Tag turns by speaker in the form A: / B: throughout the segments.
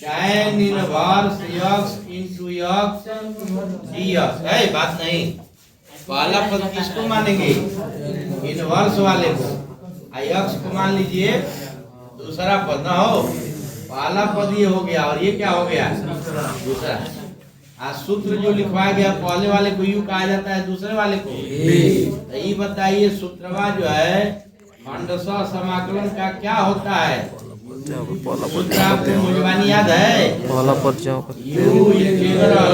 A: tan inverse x into x dx है। बात नहीं, पहला पद किसको मानेंगे? इनवर्स वाले को। x को मान लीजिए दूसरा पद ना हो, पहला पद ये हो गया और ये क्या हो गया? दूसरा। आज सूत्र जो लिखवाया गया पहले वाले को यू कहा जाता है, दूसरे वाले को तो ये बताइए सूत्रवा जो है खंडशः समाकलन का क्या होता है? सूत्र आपको मुझवानी याद है?
B: पहला पद जाओ
A: यू इंटीग्रल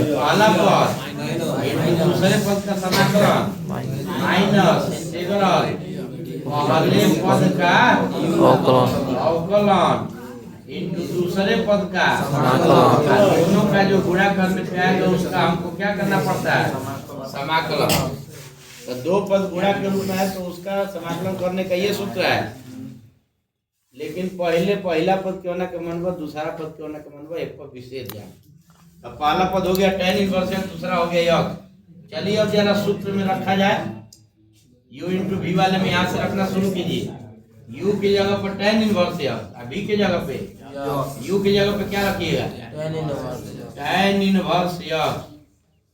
A: पहला पद दूसरे पद का समाकलन माइनस इंटीग्रल पहले पद का अवकलन इनटू दूसरे पद का दोनों का जो गुणा करने पे आएगा उसका हमको क्या करना पड़ता है? समाकलन। तो दो पद गुणा के रूप में है तो उसका समाकलन करने का ये सूत्र है। लेकिन पहले पहला पद क्यों ना के मनवा, दूसरा पद क्यों ना के मनवा, एक पर विशेष ध्यान। अब पहला पद हो गया tan इनवर्स, दूसरा हो गया x। चलिए अब जरा सूत्र में रखा जाए। u इंटू वी वाले में यहाँ से रखना शुरू कीजिए। u की जगह पर tan इनवर्स है, v की जगह पे u की जगह पे क्या रखिएगा? tan inverse x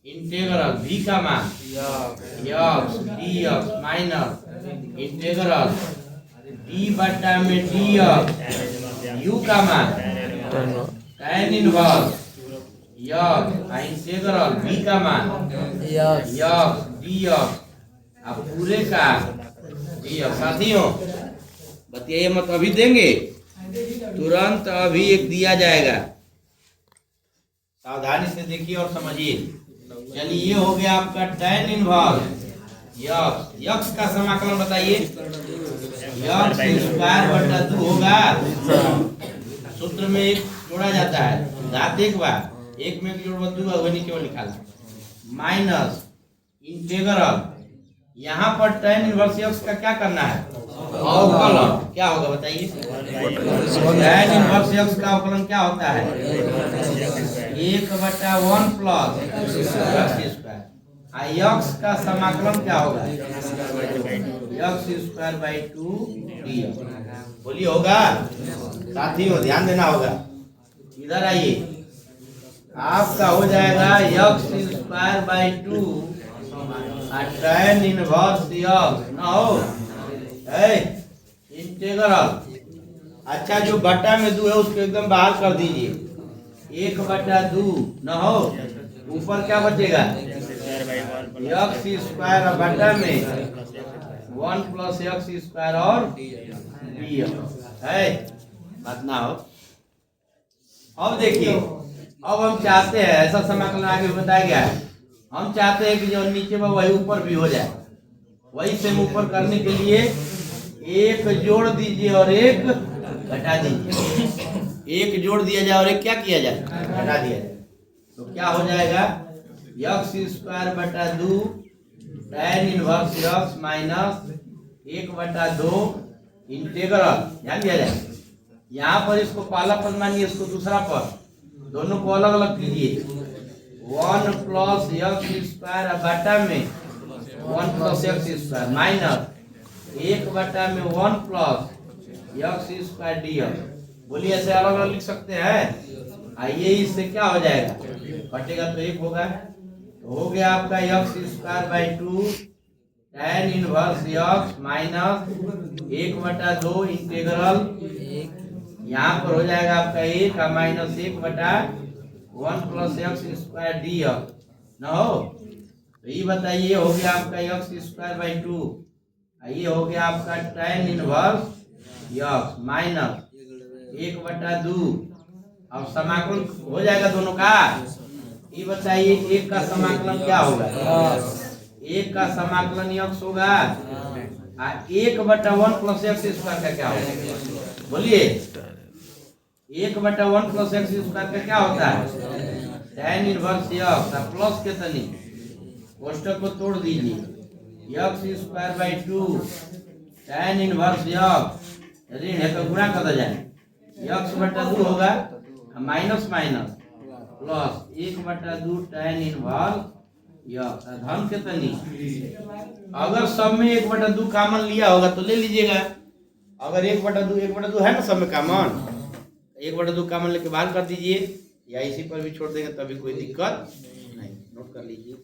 A: integral v का मान x dx minus integral d बटा में dx u का मान tan inverse x integral v का मान x dx अब पूरे का dx। साथियों बताइए मत, अभी देंगे तुरंत, अभी एक दिया जाएगा, सावधानी से देखिए और समझिए। चलिए ये हो गया आपका tan इनवर्स x का समाकलन बताइए। x स्क्वायर बटा 2 होगा, सूत्र में एक जोड़ा जाता है, घात एक बार, एक में जोड़ बदलूंगा वही केवल निकाला, माइनस इंटीग्रल यहाँ पर tan इनवर्स x का क्या करना है? अवकलन। क्या होगा बताइए? tan इनवर्स x का अवकलन क्या होता है? 1/1 प्लस x स्क्वायर। x का समाकलन क्या होगा? x square by 2 dx। बोलिए होगा? साथियों ध्यान देना होगा, इधर आइए। आपका हो जाएगा x square by 2 tan inverse x ना हो इंटीग्रल। अच्छा जो बटा में 2 है उसको एकदम बाहर कर दीजिए, 1/2 न हो, ऊपर क्या बचेगा? x स्क्वायर बटा में 1 प्लस x स्क्वायर और dx है। बात ना हो। अब देखिए, अब हम चाहते हैं ऐसा समाकलन आगे बताया गया है, हम चाहते हैं कि जो नीचे में वही ऊपर भी हो जाए। वही से ऊपर करने के लिए एक जोड़ दीजिए और एक घटा दीजिए। एक जोड़ दिया जाए और एक क्या किया जाए? घटा दिया जाए। तो क्या हो जाएगा? x स्क्वायर बटा 2 tan inverse x minus 1/2 integral. ध्यान दिया जाए, यहाँ पर इसको पहला पद मानिए, इसको दूसरा पद, दोनों को अलग अलग कीजिए। 1 प्लस x स्क्वायर बटा में 1 प्लस x स्क्वायर माइनस 1/में 1 प्लस x स्क्वायर dx। बोलिए ऐसे अलग अलग लिख सकते हैं। आइए इससे क्या हो जाएगा? कटेगा तो 1 होगा, तो हो गया आपका x square by 2 tan inverse x minus 1/2 integral, यहाँ पर हो जाएगा आपका 1 minus 1/1 plus x square dx न हो। तो ये बताइए हो गया आपका x स्क्वायर बाई 2, ये हो गया आपका tan इनवर्स x माइनस 1/2। अब समाकलन हो जाएगा दोनों का। ये बताइए एक का समाकलन क्या होगा? एक का समाकलन x होगा, 1/1 प्लस x स्क्वायर का क्या होगा? बोलिए 1/1 प्लस x स्क्वायर का क्या होता है? tan इनवर्स x प्लस के तनी कोष्टक को तोड़ दीजिए, x square by 2 tan inverse x ऋण है तो गुणा कर जाए, x/2 होगा minus minus plus 1/2 tan inverse x धन के तनी। अगर सब में 1/2 कॉमन लिया होगा तो ले लीजिएगा। अगर 1/2 है ना सब में कॉमन, 1/2 कॉमन लेके बाहर कर दीजिए, या इसी पर भी छोड़ देंगे तभी कोई दिक्कत नहीं। नोट कर लीजिए।